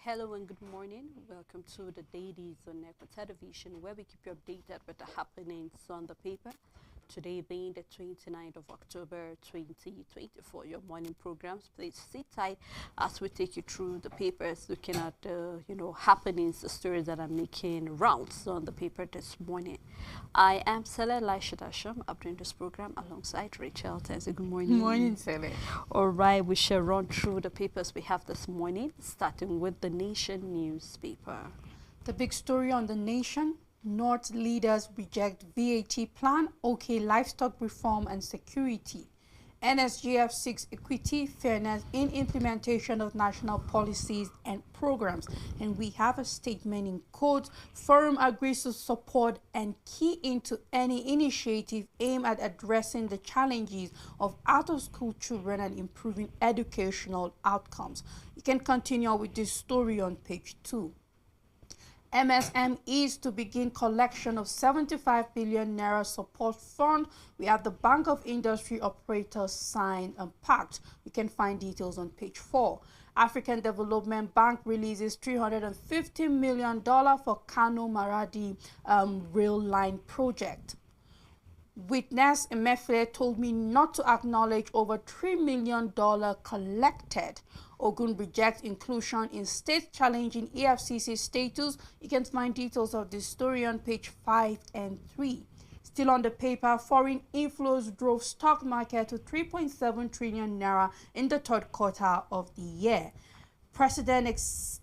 Hello and good morning. Welcome to the Dailies on Echo Television, where we keep you updated with the happenings on the paper. Today being the 29th of October 2024, your morning programs. Please sit tight as we take you through the papers, looking at the happenings, the stories that are making rounds on the paper this morning. I am Sele Laishadasham. I'm doing this program alongside Rachel Tenzi. Good morning. Morning, Sele. All right, we shall run through the papers we have this morning, starting with the Nation newspaper. The big story on the Nation: North leaders reject VAT plan, OK livestock reform and security. NSGF seeks equity, fairness in implementation of national policies and programs. And we have a statement in quotes: Forum agrees to support and key into any initiative aimed at addressing the challenges of out-of-school children and improving educational outcomes. You can continue with this story on page 2. MSMEs to begin collection of 75 billion naira support fund. We have the Bank of Industry operators sign a pact. You can find details on page 4. African Development Bank releases $350 million for Kano Maradi rail line project. Witness Emefiele told me not to acknowledge over $3 million collected. Ogun rejects inclusion in state challenging EFCC status. You can find details of this story on page 5 and 3. Still on the paper, foreign inflows drove stock market to 3.7 trillion naira in the third quarter of the year. President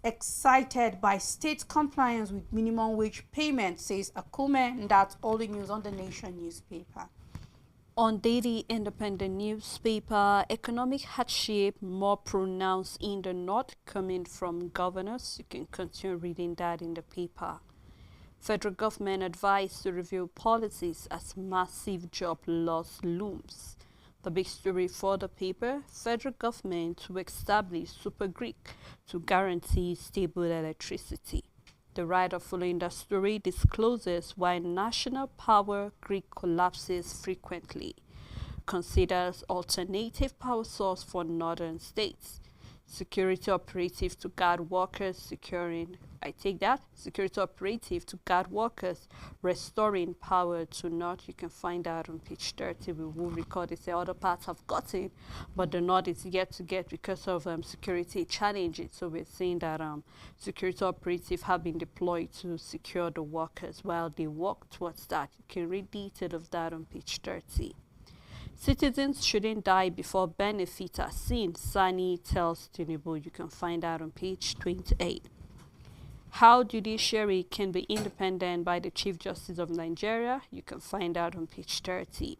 excited by state compliance with minimum wage payment, says Akume, and that's all the news on the Nation newspaper. On Daily Independent newspaper, economic hardship more pronounced in the north, coming from governors. You can continue reading that in the paper. Federal government advised to review policies as massive job loss looms. The big story for the paper: federal government to establish Super Greek to guarantee stable electricity. The writer following the story discloses why national power grid collapses frequently, considers alternative power source for northern states, security operative to guard workers securing, security operative to guard workers restoring power to north. You can find that on page 30. We will record it. The other parts have gotten, but the north is yet to get because of security challenges. So we're seeing that security operative have been deployed to secure the workers while they work towards that. You can read detail of that on page 30. Citizens shouldn't die before benefits are seen, Sani tells Tinubu. You can find out on page 28. How judiciary can be independent by the Chief Justice of Nigeria. You can find out on page 30.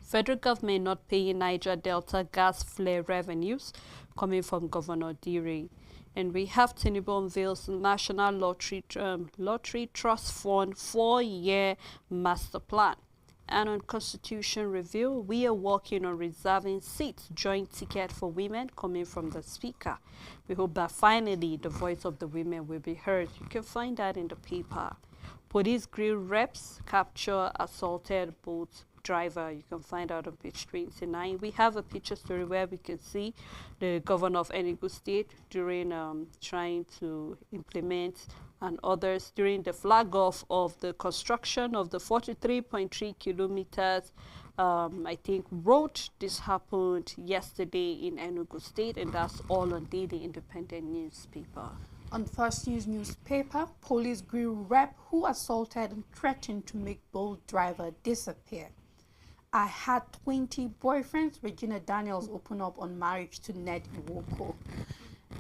Federal government not paying Niger Delta gas flare revenues, coming from Governor Diri. And we have Tinubu unveils National Lottery Trust Fund 4-year master plan. And on Constitution review, we are working on reserving seats, joint ticket for women, coming from the Speaker. We hope that finally the voice of the women will be heard. You can find that in the paper. Police grill reps capture assaulted boat driver. You can find out on page 29. We have a picture story where we can see the governor of Enugu State during trying to implement and others during the flag off of the construction of the 43.3 kilometers road. This happened yesterday in Enugu State, and that's all on Daily Independent newspaper. On First News newspaper, police grill rep who assaulted and threatened to make boat driver disappear. I had 20 boyfriends. Regina Daniels opened up on marriage to Ned Iwoko.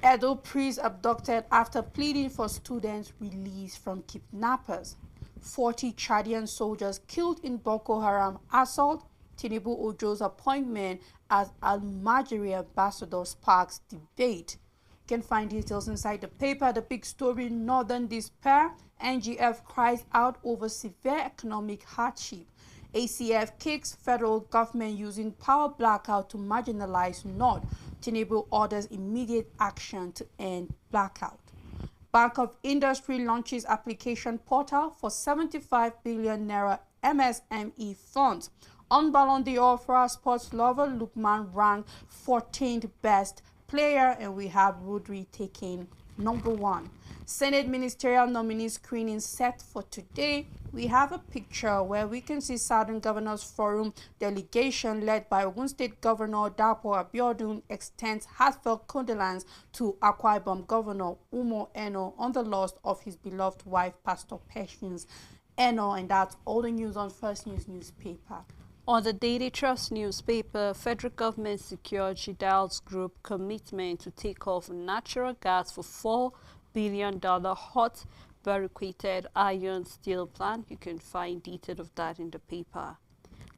Edo priest abducted after pleading for students released from kidnappers. 40 Chadian soldiers killed in Boko Haram assault. Tinubu Ojo's appointment as Al-Majiri ambassador sparks debate. You can find details inside the paper. The big story: Northern despair. NGF cries out over severe economic hardship. ACF kicks federal government using power blackout to marginalize North. Tinubu orders immediate action to end blackout. Bank of Industry launches application portal for 75 billion naira MSME funds. On Ballon d'Or for our sports lover, Lukman ranked 14th best player, and we have Rodri taking Number 1, Senate ministerial nominee screening set for today. We have a picture where we can see Southern Governors Forum delegation led by Ogun State Governor Dapo Abiodun extends heartfelt condolence to Akwa Ibom Governor Umo Eno on the loss of his beloved wife, Pastor Patience Eno, and that's all the news on First News newspaper. On the Daily Trust newspaper, federal government secured Jidal's group commitment to take off natural gas for $4 billion hot barricated iron steel plant. You can find detail of that in the paper.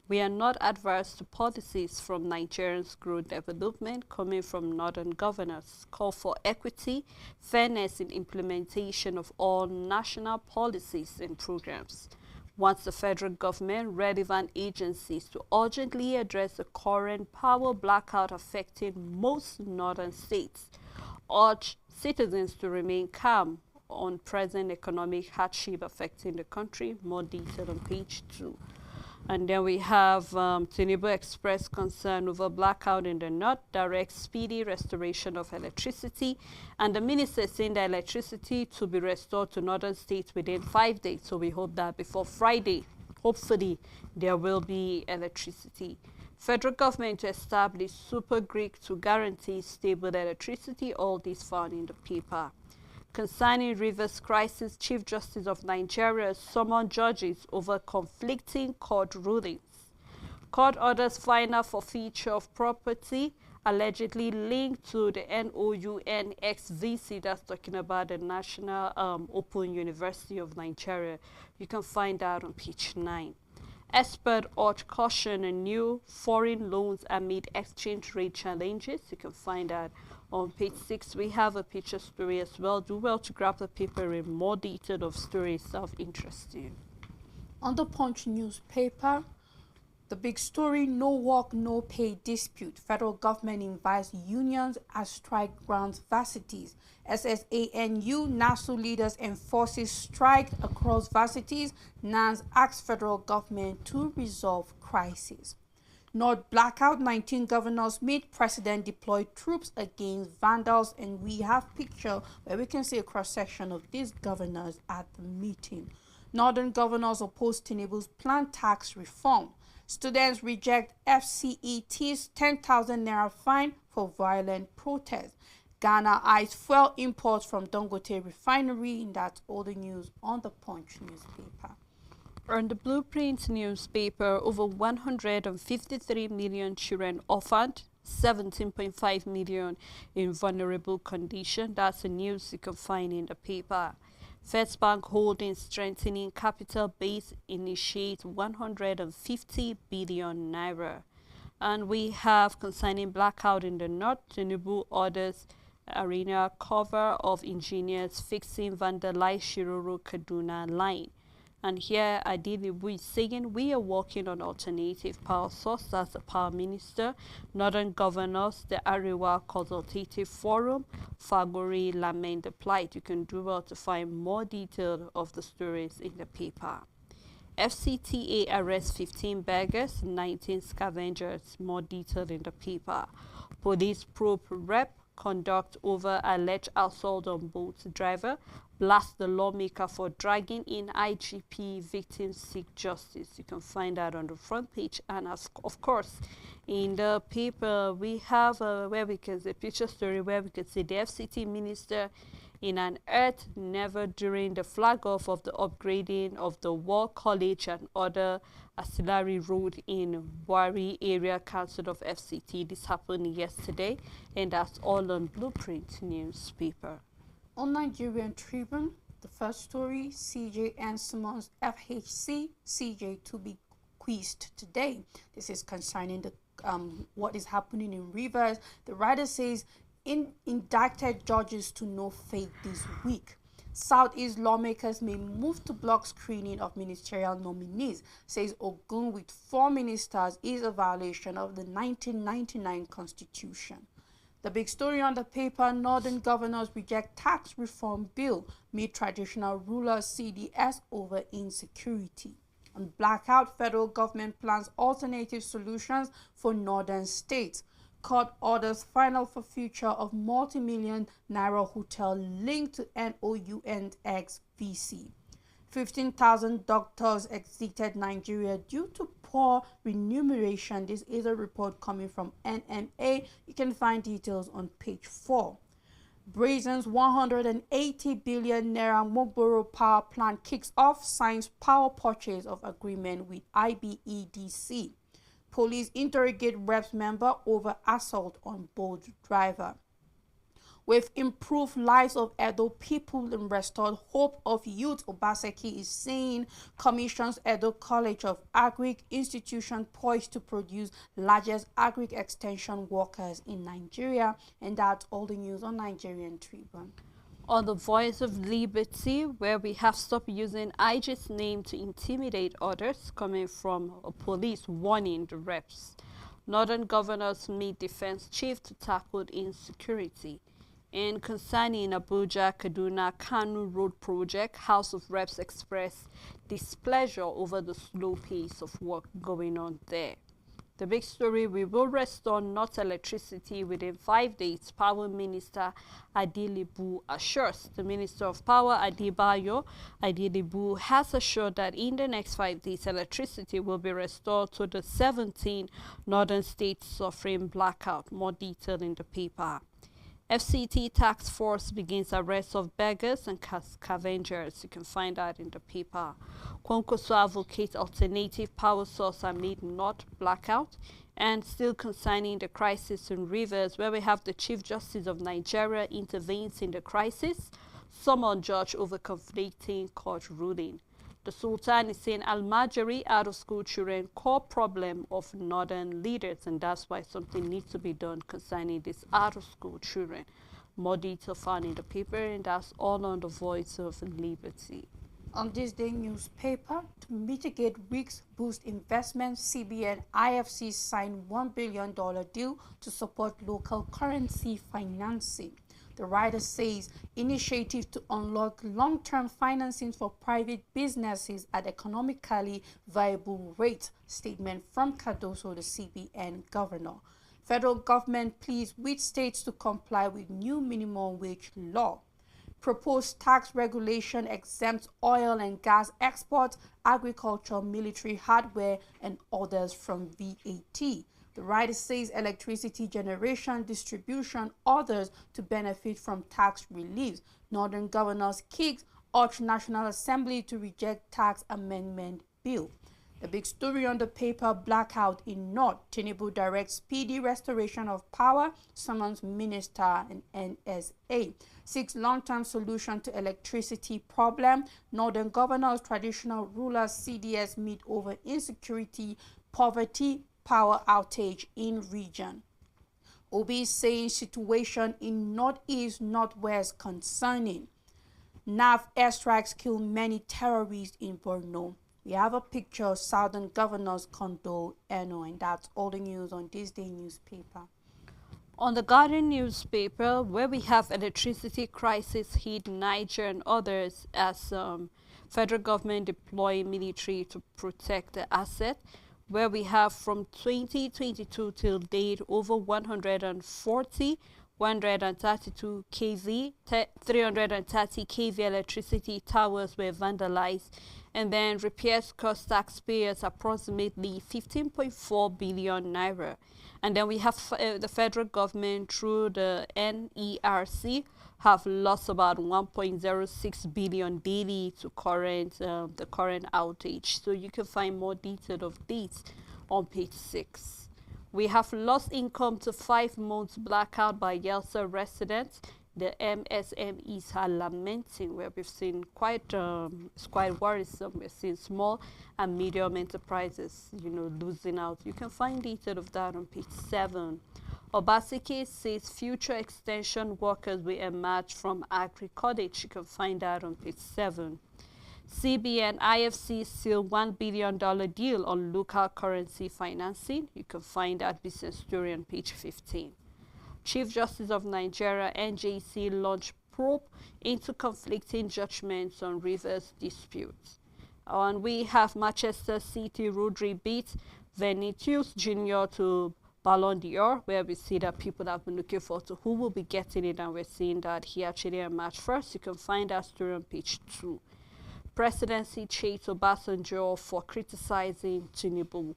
We are not adverse to policies from Nigerians' growth development coming from northern governors. Call for equity, fairness in implementation of all national policies and programs. Wants the federal government relevant agencies to urgently address the current power blackout affecting most northern states. Urge citizens to remain calm on present economic hardship affecting the country. More detail on page 2. And then we have Tinubu expressed concern over blackout in the north, directs speedy restoration of electricity. And the minister saying that electricity to be restored to northern states within 5 days. So we hope that before Friday, hopefully, there will be electricity. Federal government to establish super grid to guarantee stable electricity. All this found in the paper. Concerning Rivers crisis, Chief Justice of Nigeria summoned judges over conflicting court rulings. Court orders final forfeiture of property allegedly linked to the NOUNXVC, that's talking about the National Open University of Nigeria. You can find that on page 9. Expert urge caution on new foreign loans amid exchange rate challenges. You can find that on page 6. We have a picture story as well. Do well to grab the paper in more detail of stories of interest to you. On the Punch newspaper, the big story, no work, no pay dispute. Federal government invites unions as strike grounds varsities. SSANU, NASU leaders enforces strike across varsities. NANS asks federal government to resolve crisis. North blackout, 19 governors meet, president deployed troops against vandals, and we have picture where we can see a cross-section of these governors at the meeting. Northern governors oppose Tinubu's planned tax reform. Students reject FCET's 10,000 naira fine for violent protest. Ghana eyes fuel imports from Dangote refinery, and that's all the news on the Punch newspaper. On the Blueprint newspaper, over 153 million children orphaned, 17.5 million in vulnerable condition. That's the news you can find in the paper. First Bank Holdings strengthening capital base, initiate 150 billion naira. And we have concerning blackout in the north, Tinubu orders arena cover of engineers fixing vandalized Shiroro Kaduna line. And here, Adilibu is saying we are working on alternative power source. That's the power minister, northern governors, the Arewa Consultative Forum, Fagori lament the plight. You can do well to find more detail of the stories in the paper. FCTA arrests 15 beggars, 19 scavengers. More detail in the paper. Police probe rep conduct over alleged assault on boat driver. Blast the lawmaker for dragging in IGP, victims seek justice. You can find that on the front page. And as, of course, in the paper, we have where we can see a picture story where we can see the FCT minister in an earth never during the flag off of the upgrading of the War College and other auxiliary road in Wari area council of FCT. This happened yesterday, and that's all on Blueprint newspaper. On Nigerian Tribune, the first story, CJ and Simmons FHC, CJ to be quizzed today. This is concerning the what is happening in Rivers. The writer says, indicted judges to no fate this week. Southeast lawmakers may move to block screening of ministerial nominees, says Ogun with 4 ministers is a violation of the 1999 Constitution. The big story on the paper, northern governors reject tax reform bill, meet traditional rulers CDS over insecurity. On blackout, federal government plans alternative solutions for northern states. Court orders final for future of multi-million naira hotel linked to NOUNX VC. 15,000 doctors exited Nigeria due to poor remuneration. This is a report coming from NMA. You can find details on page 4. Brazen's 180 billion naira Mogboro power plant kicks off, signs power purchase of agreement with IBEDC. Police interrogate reps member over assault on boat driver. With improved lives of Edo people and restored hope of youth, Obaseki is saying commissions Edo College of Agric institution poised to produce largest agric extension workers in Nigeria. And that's all the news on Nigerian Tribune. On the Voice of Liberty, where we have stopped using IG's name to intimidate others, coming from a police warning the reps. Northern governors meet defense chief to tackle insecurity. And concerning Abuja Kaduna Kanu Road project, House of Reps expressed displeasure over the slow pace of work going on there. The big story: we will restore not electricity within 5 days, Power Minister Adilibu assures. The Minister of Power Adebayo Adilibu has assured that in the next 5 days, electricity will be restored to the 17 northern states suffering blackout. More detail in the paper. FCT task force begins arrest of beggars and scavengers. You can find that in the paper. Kwankoso advocates alternative power source amid not blackout. And still concerning the crisis in Rivers, where we have the Chief Justice of Nigeria intervenes in the crisis. Summon judge over conflicting court ruling. The Sultan is saying Al-Majri out-of-school children core problem of northern leaders, and that's why something needs to be done concerning these out-of-school children. More detail found in the paper, and that's all on the Voice of Liberty. On this day newspaper, to mitigate risks, boost investment, CBN IFC signed $1 billion deal to support local currency financing. The writer says initiative to unlock long-term financing for private businesses at economically viable rates. Statement from Cardoso, the CBN governor. Federal government pleads with states to comply with new minimum wage law. Proposed tax regulation exempts oil and gas exports, agriculture, military hardware, and others from VAT. The writer says electricity generation, distribution, others to benefit from tax reliefs. Northern governors kicks urge National Assembly to reject tax amendment bill. The big story on the paper: blackout in North. Tinubu directs speedy restoration of power, summons minister and NSA. Seeks long-term solution to electricity problem. Northern governors, traditional rulers, CDS meet over insecurity, poverty, power outage in region. Obi saying situation in northeast, northwest concerning. NAV airstrikes kill many terrorists in Borno. We have a picture of southern governors condole Eno, and that's all the news on this day newspaper. On the Guardian newspaper, where we have electricity crisis hit Niger and others as federal government deploy military to protect the asset, where we have from 2022 till date over 132 kV, 330 kV electricity towers were vandalized, and then repairs cost taxpayers approximately 15.4 billion naira. And then we have the federal government through the NERC have lost about 1.06 billion daily to the current outage. So you can find more detail of this on page 6. We have lost income to 5 months blackout by Yelsa residents. The MSMEs are lamenting, where we've seen it's quite worrisome. We're seeing small and medium enterprises, losing out. You can find detail of that on page 7. Obaseki says future extension workers will emerge from agri-cottage. You can find that on page 7. CBN IFC seal $1 billion deal on local currency financing. You can find that business story on page 15. Chief Justice of Nigeria NJC launched probe into conflicting judgments on Rivers disputes. And we have Manchester City Rodri beat Vinicius Jr. to Ballon d'Or, where we see that people that have been looking forward to who will be getting it, and we're seeing that he actually emerged first. You can find that story on page 2. Presidency chased Obasanjo for criticizing Tinubu.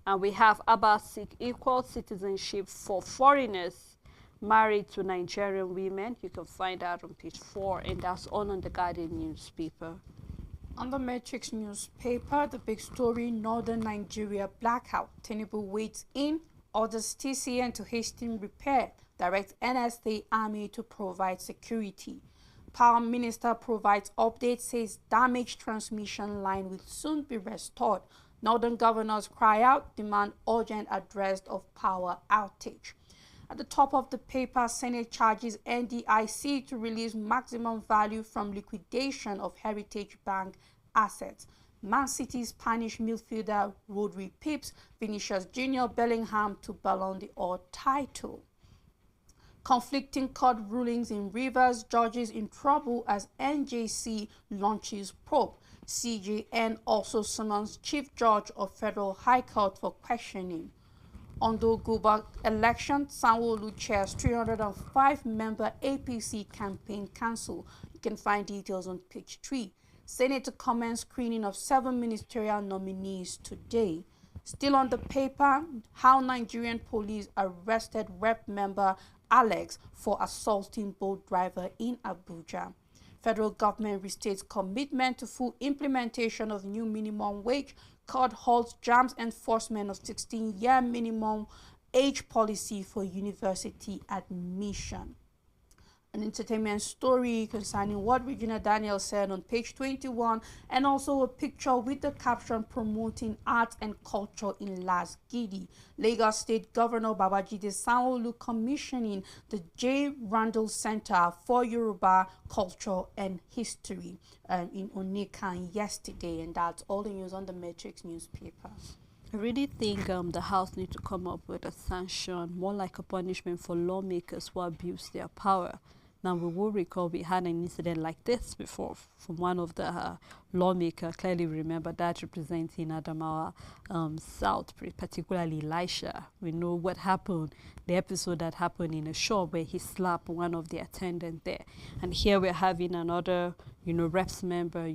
And we have Abba seek equal citizenship for foreigners married to Nigerian women. You can find that on page 4, and that's all on the Guardian newspaper. On the Matrix newspaper, the big story, Northern Nigeria blackout. Tinubu waits in, orders TCN to hasten repair, directs NSA Army to provide security. Power Minister provides update, says damaged transmission line will soon be restored. Northern governors cry out, demand urgent address of power outage. At the top of the paper, Senate charges NDIC to release maximum value from liquidation of Heritage Bank assets. Man City's Spanish midfielder Rodri pips Vinicius Junior Bellingham to Ballon d'Or title. Conflicting court rulings in Rivers, judges in trouble as NJC launches probe. CJN also summons Chief Judge of Federal High Court for questioning. Ondo Guba election, Sanwo-Olu chairs 305-member APC campaign council. You can find details on page 3. Senate to commence screening of 7 ministerial nominees today. Still on the paper, how Nigerian police arrested Rep member Alex for assaulting boat driver in Abuja. Federal government restates commitment to full implementation of new minimum wage. Court halts JAMB's enforcement of 16-year minimum age policy for university admission. An entertainment story concerning what Regina Daniels said on page 21, and also a picture with the caption promoting art and culture in Las Gidi. Lagos State Governor Babajide Sanwo-Olu commissioning the J. Randall Center for Yoruba Culture and History in Onikan yesterday, and that's all the news on the Matrix newspaper. I really think the House needs to come up with a sanction, more like a punishment for lawmakers who abuse their power. Now, we will recall we had an incident like this before from one of the lawmakers. Clearly remember that, representing Adamawa South, particularly Elisha. We know what happened, the episode that happened in a shop where he slapped one of the attendants there. And here we're having another, reps member,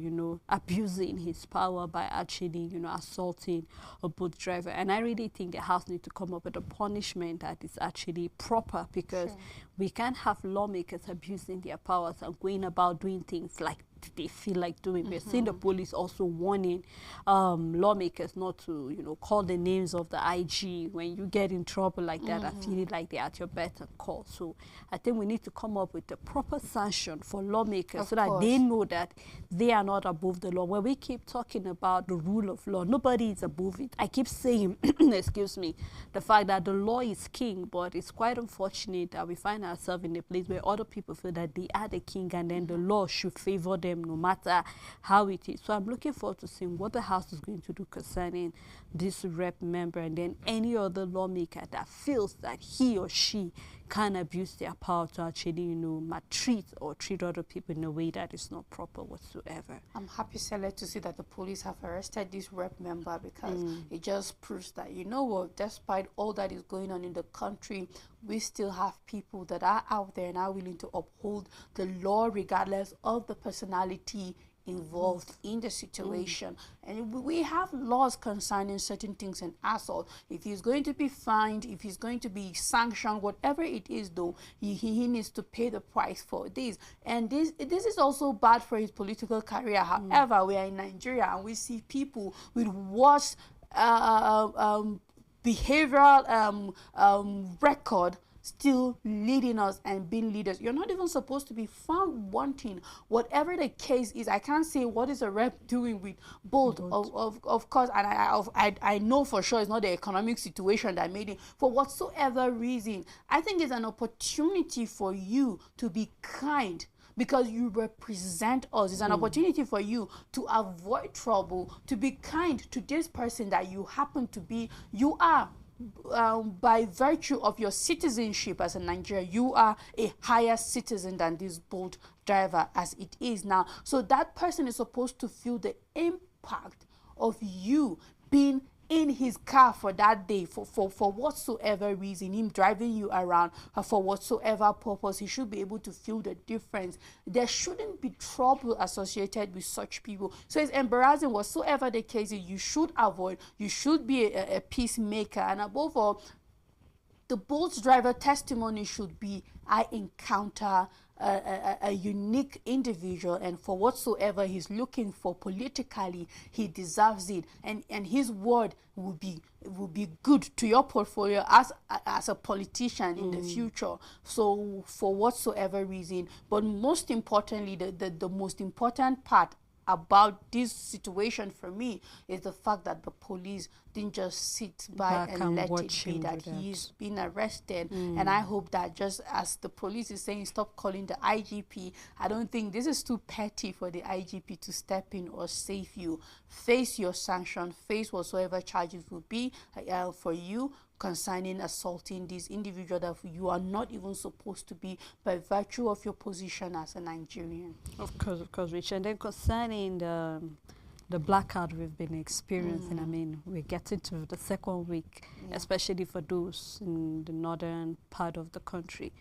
abusing his power by actually, assaulting a boat driver. And I really think the House needs to come up with a punishment that is actually proper, because we can't have lawmakers abusing their powers and going about doing things like they feel like doing. We're seeing the police also warning lawmakers not to, call the names of the IG when you get in trouble like that and feeling like they're at your beck and call. So I think we need to come up with a proper sanction for lawmakers so that they know that they are not above the law. When we keep talking about the rule of law, nobody is above it. I keep saying, excuse me, the fact that the law is king, but it's quite unfortunate that we find ourselves in a place where other people feel that they are the king and then the law should favor them no matter how it is. So I'm looking forward to seeing what the House is going to do concerning this rep member, and then any other lawmaker that feels that he or she can abuse their power to actually, maltreat or treat other people in a way that is not proper whatsoever. I'm happy, Sele, to see that the police have arrested this rep member, because it just proves that, despite all that is going on in the country, we still have people that are out there and are willing to uphold the law regardless of the personality involved in the situation. And we have laws concerning certain things in assault. If he's going to be fined, if he's going to be sanctioned, whatever it is, though, he needs to pay the price for this. And this is also bad for his political career. However, we are in Nigeria and we see people with worse behavioral record still leading us and being leaders. You're not even supposed to be found wanting. Whatever the case is, I can't say what is a rep doing with both. Of course, and I know for sure it's not the economic situation that made it. For whatsoever reason, I think it's an opportunity for you to be kind, because you represent us. It's an opportunity for you to avoid trouble, to be kind to this person that you happen to be. You are, by virtue of your citizenship as a Nigerian, you are a higher citizen than this boat driver as it is now. So that person is supposed to feel the impact of you being in his car for that day, for whatsoever reason, him driving you around for whatsoever purpose, he should be able to feel the difference. There shouldn't be trouble associated with such people. So it's embarrassing. Whatsoever the case is, you should avoid. You should be a peacemaker, and above all, the Bolt's driver testimony should be, I encounter a unique individual, and for whatsoever he's looking for politically, he deserves it, and his word will be good to your portfolio as a politician in the future. So for whatsoever reason, but most importantly, the most important part about this situation for me is the fact that the police didn't just sit by and let it be that he's been arrested. And I hope that, just as the police is saying stop calling the IGP, I don't think this is too petty for the IGP to step in or save you. Face your sanction, face whatsoever charges will be for you concerning assaulting this individual that you are not even supposed to be by virtue of your position as a Nigerian. Of course, Rich. And then concerning the blackout we've been experiencing, I mean, we're getting to the second week, especially for those in the northern part of the country.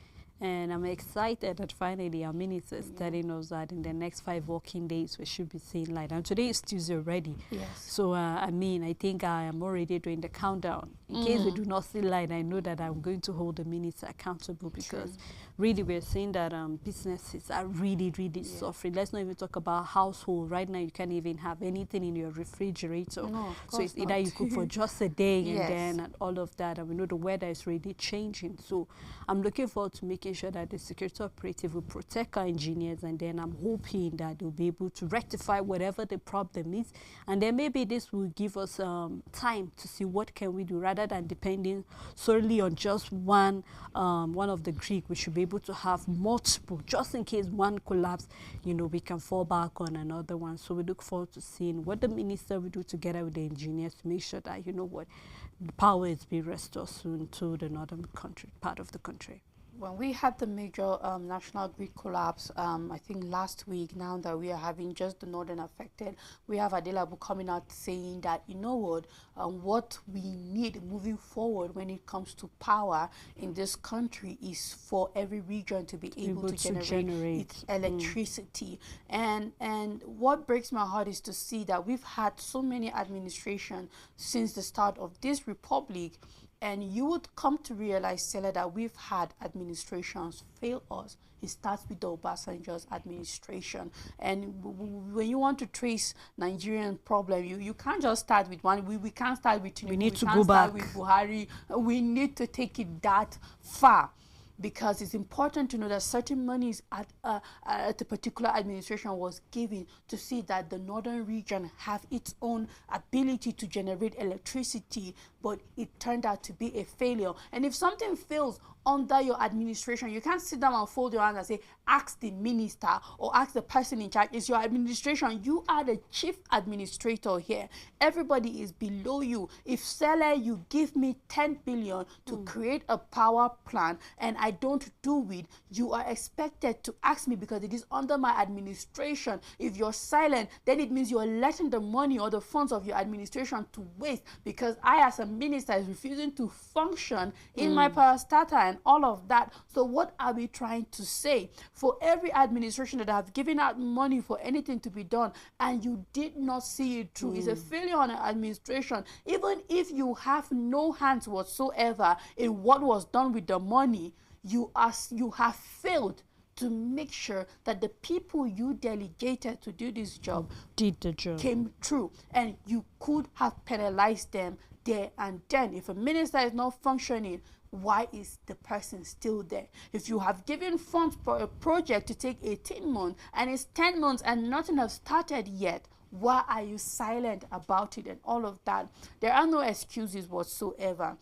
And I'm excited that finally our minister is telling us that in the next 5 working days we should be seeing light. And today is Tuesday already. Yes. So, I mean, I think I am already doing the countdown. In case we do not see light, I know that I'm going to hold the minister accountable, because really we're seeing that businesses are really suffering. Let's not even talk about household. Right now you can't even have anything in your refrigerator. No, so it's either you cook for just a day and all of that. And we know the weather is really changing. So I'm looking forward to making sure that the security operative will protect our engineers, and then I'm hoping that they'll be able to rectify whatever the problem is, and then maybe this will give us time to see what can we do, rather than depending solely on just one of the Greek. We should be able to have multiple, just in case one collapse, you know, we can fall back on another one. So we look forward to seeing what the minister will do together with the engineers to make sure that, you know what, the power is being restored soon to the northern part of the country. When we had the major national grid collapse, I think last week, now that we are having just the northern affected, we have Adelabu coming out saying that, you know what we need moving forward when it comes to power in this country is for every region to be able to generate its electricity. And what breaks my heart is to see that we've had so many administrations since the start of this republic. And you would come to realize, Stella, that we've had administrations fail us. It starts with the Obasanjo's administration. And when you want to trace Nigerian problem, you can't just start with one. We can't start with Tinubu. We need to go back. With Buhari. We need to take it that far, because it's important to know that certain monies at a particular administration was given to see that the northern region have its own ability to generate electricity, but it turned out to be a failure. And if something fails under your administration, you can't sit down and fold your hands and say, ask the minister or ask the person in charge. It's your administration. You are the chief administrator here. Everybody is below you. If Sele, you give me 10 billion to create a power plant and I don't do it, you are expected to ask me because it is under my administration. If you're silent, then it means you're letting the money or the funds of your administration to waste, because I as a minister is refusing to function in my parastatal and all of that. So what are we trying to say? For every administration that have given out money for anything to be done and you did not see it through, is a failure on an administration. Even if you have no hands whatsoever in what was done with the money, you have failed to make sure that the people you delegated to do this job did the job, came through, and you could have penalized them there and then. If a minister is not functioning, why is the person still there? If you have given funds for a project to take 18 months and it's 10 months and nothing has started yet, why are you silent about it and all of that? There are no excuses whatsoever.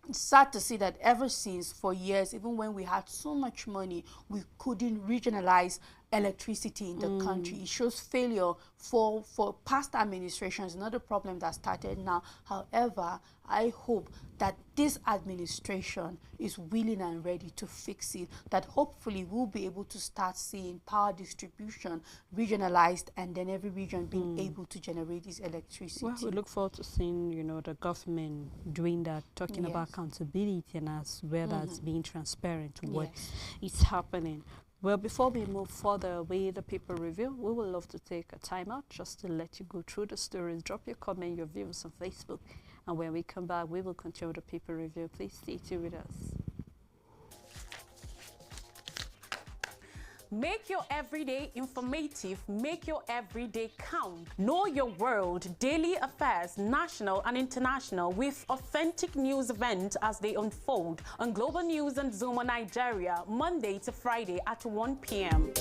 It's sad to see that ever since, for years, even when we had so much money, we couldn't regionalize electricity in the country. It shows failure for past administrations, not a problem that started now. However, I hope that this administration is willing and ready to fix it, that hopefully we'll be able to start seeing power distribution regionalized, and then every region being able to generate this electricity. Well, we look forward to seeing, the government doing that, talking about accountability and as well as being transparent to what is happening. Well, before we move further with the paper review, we would love to take a time out just to let you go through the stories. Drop your comment, your views on Facebook. And when we come back, we will continue the paper review. Please stay tuned with us. Make your everyday informative, make your everyday count. Know your world, daily affairs, national and international, with authentic news events as they unfold on Global News and Zoom on Nigeria, Monday to Friday at 1 p.m.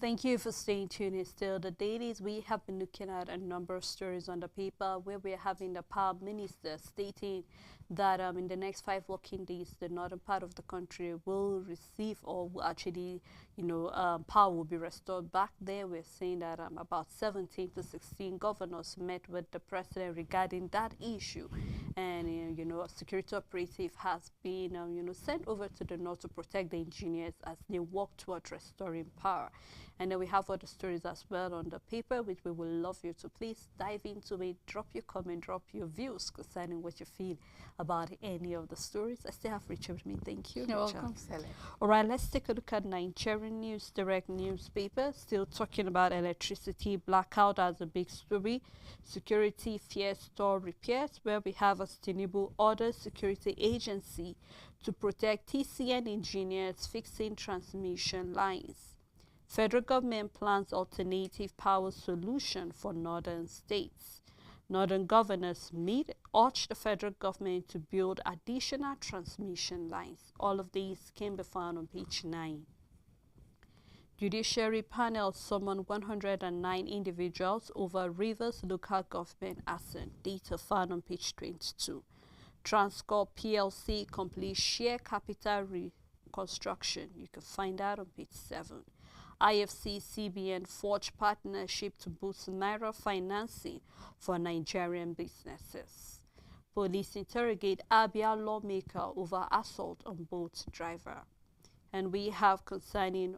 Thank you for staying tuned. It's still the dailies. We have been looking at a number of stories on the paper where we're having the power minister stating that in the next 5 working days, the northern part of the country will receive, or will actually, power will be restored back there. We're saying that about 17 to 16 governors met with the president regarding that issue. And, a security operative has been, sent over to the north to protect the engineers as they work towards restoring power. And then we have other stories as well on the paper, which we would love you to please dive into it. Drop your comment, drop your views concerning what you feel about any of the stories. I still have Richard with me. Thank you. You're Richard. welcome, Sally. All right, let's take a look at Nigerian News Direct newspaper. Still talking about electricity blackout as a big story. Security fears store repairs, where we have a Tinubu order security agency to protect TCN engineers fixing transmission lines. Federal government plans alternative power solution for northern states. Northern governors meet, urge the federal government to build additional transmission lines. All of these can be found on page 9. Judiciary panel summoned 109 individuals over Rivers local government assent. Data found on page 22. Transcorp PLC complete share capital reconstruction. You can find that on page 7. IFC CBN forge partnership to boost Naira financing for Nigerian businesses. Police interrogate Abia lawmaker over assault on boat driver. And we have concerning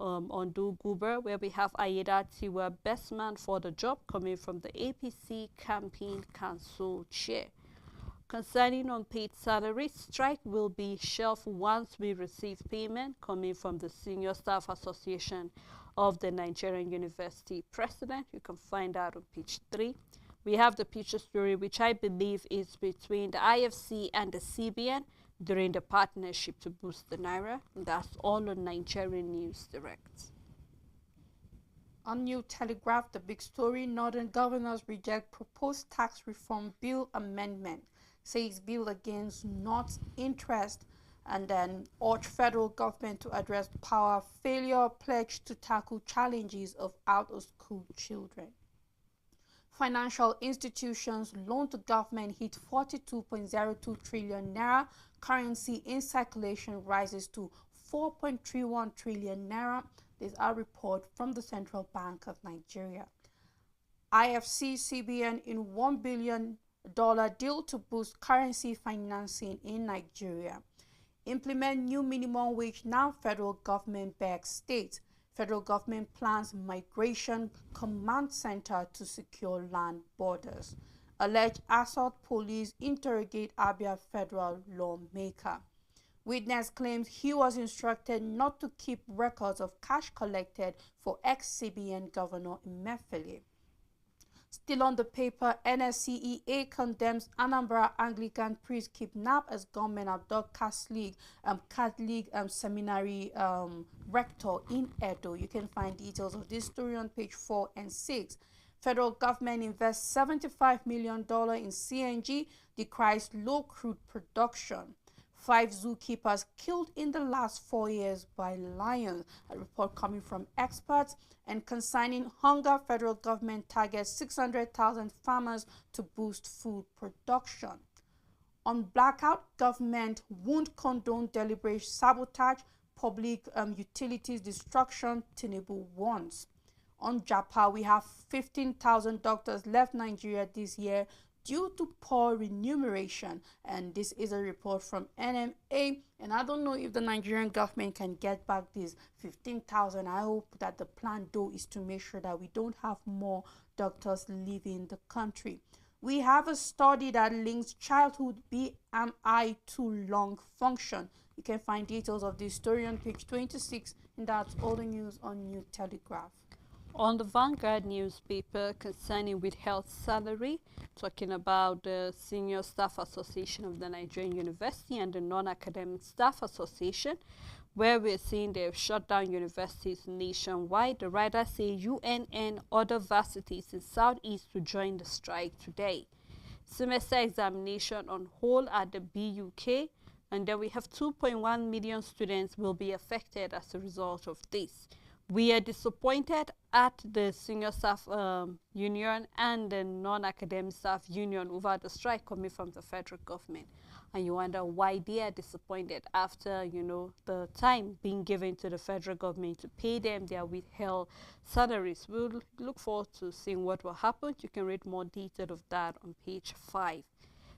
Ondo Guber, where we have Ayeda Tiwa, best man for the job, coming from the APC campaign council chair. Concerning unpaid salaries, strike will be shelved once we receive payment, coming from the Senior Staff Association of the Nigerian University President. You can find that on page 3. We have the picture story, which I believe is between the IFC and the CBN during the partnership to boost the Naira. That's all on Nigerian News Direct. On New Telegraph, the big story, Northern governors reject proposed tax reform bill amendment. Says bill against North's interest, and then urge federal government to address power failure, pledge to tackle challenges of out-of-school children. Financial institutions loan to government hit 42.02 trillion naira. Currency in circulation rises to 4.31 trillion naira. This is a report from the Central Bank of Nigeria. IFC CBN in $1 billion deal to boost currency financing in Nigeria. Implement new minimum wage now, federal government begs states. Federal government plans migration command center to secure land borders. Alleged assault police interrogate Abia federal lawmaker. Witness claims he was instructed not to keep records of cash collected for ex-CBN Governor Emefiele. Still on the paper, NSCEA condemns Anambra Anglican priest kidnap as government abduct Catholic seminary rector in Edo. You can find details of this story on page 4 and 6. Federal government invests $75 million in CNG, decries low crude production. 5 zookeepers killed in the last 4 years by lions. A report coming from experts. And concerning hunger, federal government targets 600,000 farmers to boost food production. On blackout, government won't condone deliberate sabotage, public utilities destruction, Tinubu warns. On Japa, we have 15,000 doctors left Nigeria this year due to poor remuneration, and this is a report from NMA. And I don't know if the Nigerian government can get back these 15,000. I hope that the plan though is to make sure that we don't have more doctors leaving the country. We have a study that links childhood BMI to lung function. You can find details of this story on page 26, and that's all the news on New Telegraph. On the Vanguard newspaper concerning withheld salary, talking about the Senior Staff Association of the Nigerian University and the Non-Academic Staff Association, where we're seeing they've shut down universities nationwide. The writers say UNN other varsities in Southeast to join the strike today. Semester examination on hold at the BUK, and then we have 2.1 million students will be affected as a result of this. We are disappointed at the Senior Staff Union and the Non-Academic Staff Union over the strike coming from the federal government. And you wonder why they are disappointed after, you know, the time being given to the federal government to pay them their withheld salaries. We'll look forward to seeing what will happen. You can read more detail of that on page 5.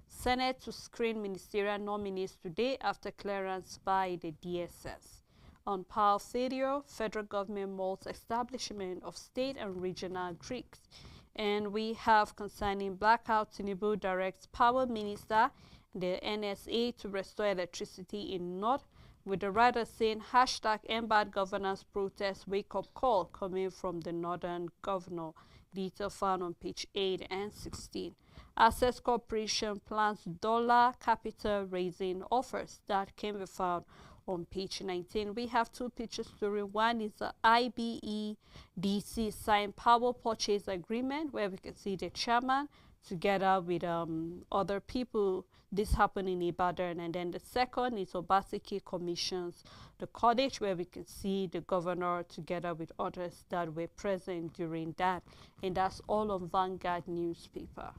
Senate to screen ministerial nominees today after clearance by the DSS. On power failure, federal government molds establishment of state and regional Greeks. And we have concerning blackout, Tinubu directs power minister, the NSA, to restore electricity in North, with the writer saying hashtag #bad governance protest wake up call coming from the northern governor. Detail found on page 8 and 16. Access Corporation plans dollar capital raising offers. That can be found on page 19. We have 2 picture story. One is the IBEDC signed power purchase agreement, where we can see the chairman together with other people. This happened in Ibadan. And then the second is Obaseki commissions the college, where we can see the governor together with others that were present during that. And that's all on Vanguard newspaper.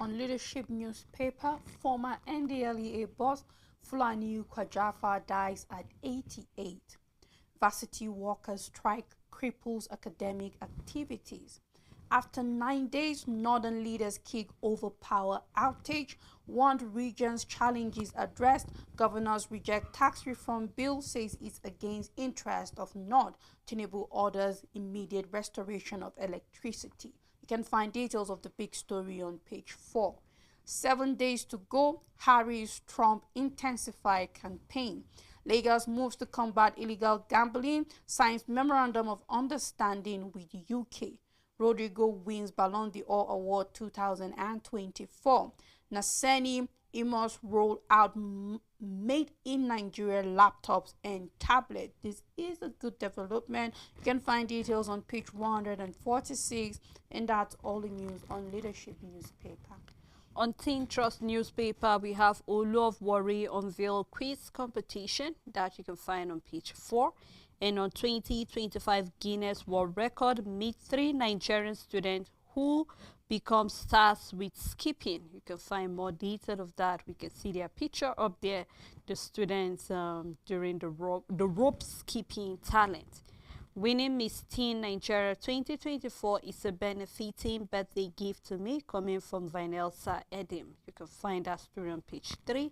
On Leadership newspaper, former NDLEA boss Fulani Kwajafa dies at 88. Varsity workers strike cripples academic activities. After 9 days, northern leaders kick over power outage. One region's challenges addressed. Governors reject tax reform bill, says it's against interest of North. Tinubu orders immediate restoration of electricity. You can find details of the big story on page 4. 7 days to go. Harris-Trump intensify campaign. Lagos moves to combat illegal gambling. Signs memorandum of understanding with UK. Rodrigo wins Ballon d'Or Award 2024. Naseni Imos roll out made in Nigeria laptops and tablets. This is a good development. You can find details on page 146, and that's all the news on Leadership newspaper. On Teen Trust newspaper, we have Olu of Warri unveil quiz competition that you can find on page 4. And on 2025 Guinness World Record, meet 3 Nigerian students who become stars with skipping. You can find more detail of that. We can see their picture up there, the students during the rope skipping talent. Winning Miss Teen Nigeria 2024 is a benefiting birthday gift to me, coming from Vinelsa Edim. You can find that story on page 3.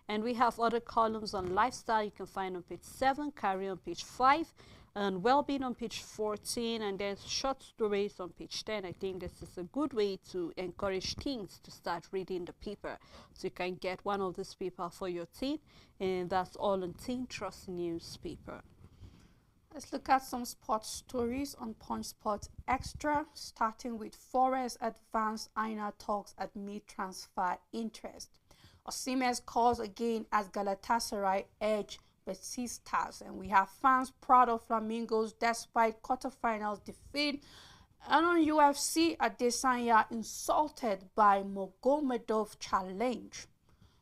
And we have other columns on lifestyle you can find on page 7, career on page 5, and well-being on page 14, and then short stories on page 10. I think this is a good way to encourage teens to start reading the paper. So you can get one of these paper for your teen, and that's all on Teen Trust newspaper. Let's look at some sports stories on Punch Sports Extra, starting with Forest advanced Aina talks amid transfer interest. Osimhen scores again as Galatasaray edge Besiktas, and we have fans proud of Flamingos despite quarterfinals defeat. And on UFC, Adesanya insulted by Mogomedov challenge.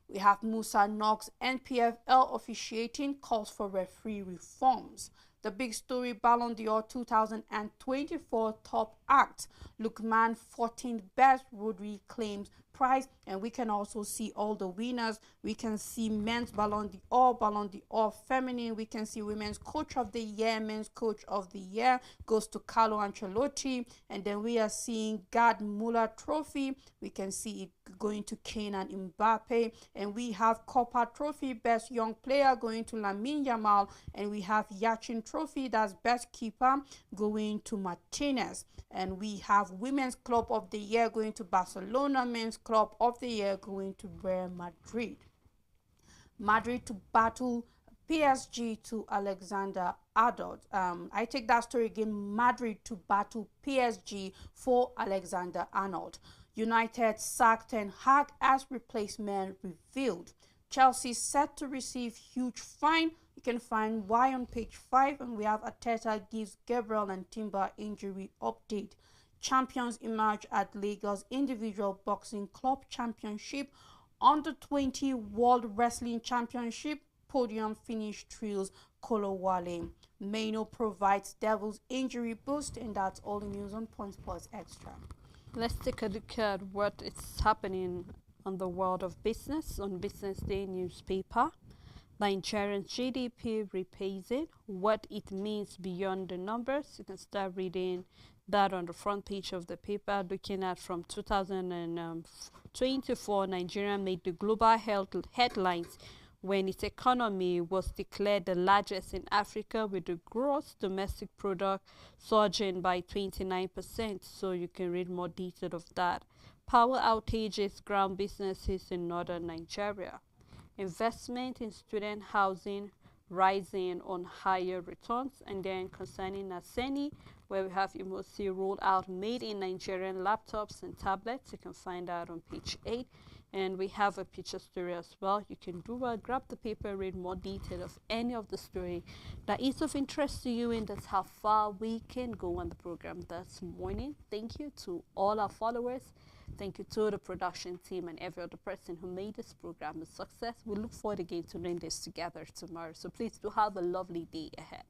We have Musa Knox NPFL officiating calls for referee reforms. The big story Ballon d'Or 2024 top act. Lookman 14th best Rodri claims prize, and we can also see all the winners. We can see men's Ballon d'Or feminine. We can see women's coach of the year, men's coach of the year goes to Carlo Ancelotti, and then we are seeing Gerd Muller trophy. We can see it going to Kane and Mbappe, and we have Copa trophy best young player going to Lamine Yamal, and we have Yachin trophy that's best keeper going to Martinez, and we have women's club of the year going to Barcelona, men's club of the year going to Real Madrid. Madrid to battle PSG to Alexander Arnold. I take that story again. Madrid to battle PSG for Alexander Arnold. United sacked Ten Hag as replacement revealed. Chelsea set to receive huge fine. You can find why on page 5, and we have Arteta gives Gabriel and Timber injury update. Champions emerge at Lagos Individual Boxing Club Championship. Under 20 World Wrestling Championship podium finish thrills Kolowale. Maino provides Devils injury boost, and that's all the news on Point Sports Extra. Let's take a look at what is happening on the world of business on Business Day newspaper. Nigerian GDP repays it, what it means beyond the numbers. You can start reading that on the front page of the paper, looking at from 2024, Nigeria made the global health headlines when its economy was declared the largest in Africa, with the gross domestic product surging by 29%. So you can read more detail of that. Power outages ground businesses in northern Nigeria. Investment in student housing rising on higher returns. And then concerning Aseni, where we have Imosi rolled out made in Nigerian laptops and tablets. You can find that on page 8. And we have a picture story as well. You can grab the paper, read more detail of any of the story that is of interest to you, and that's how far we can go on the program this morning. Thank you to all our followers. Thank you to the production team and every other person who made this program a success. We look forward again to doing this together tomorrow. So please do have a lovely day ahead.